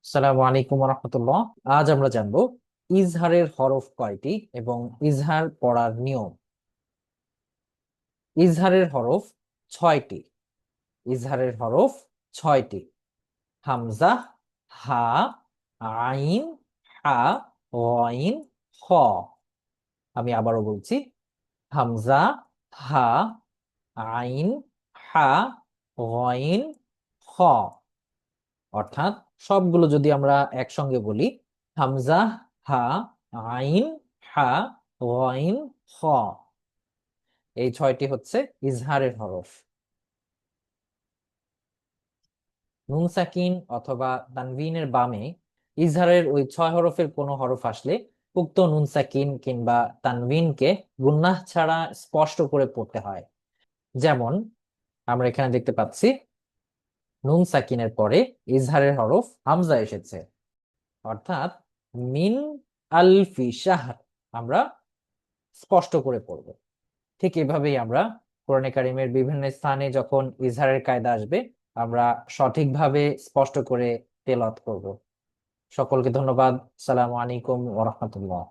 আসসালামু আলাইকুম রহমতুল্লাহ। আজ আমরা জানবো ইজহারের হরফ কয়টি এবং ইজহার পড়ার নিয়ম। ইজহারের হরফ ছয়টি। ইজহারের হরফ ছয়টি। হামজা, হা, আইন, হা, গইন, খ। আমি আবারও বলছি, হামজা, হা, আইন, হা, গইন, খ। অর্থাৎ সবগুলো যদি আমরা একসঙ্গে বলি, হামজা, হা, আইন, হা, গইন, খ। এই ছয়টি হচ্ছে ইজহারের হরফ। নুন সাকিন অথবা তানভিনের বামে ইজহারের ওই ছয় হরফের কোনো হরফ আসলে উক্ত নুন সাকিন কিংবা তানভিনকে গুন্নাহ ছাড়া স্পষ্ট করে পড়তে হয়। যেমন আমরা এখানে দেখতে পাচ্ছি, নুন সাকিনের পরে ইজহারের হরফ হামজা এসেছে, অর্থাৎ মিন আলফি শাহর আমরা স্পষ্ট করে পড়ব। ঠিক এভাবেই আমরা কোরআনে কারিমের বিভিন্ন স্থানে যখন ইজহারের কায়দা আসবে, আমরা সঠিকভাবে স্পষ্ট করে তেলাওয়াত করব। সকলকে ধন্যবাদ। আসসালামু আলাইকুম ওয়া রাহমাতুল্লাহ।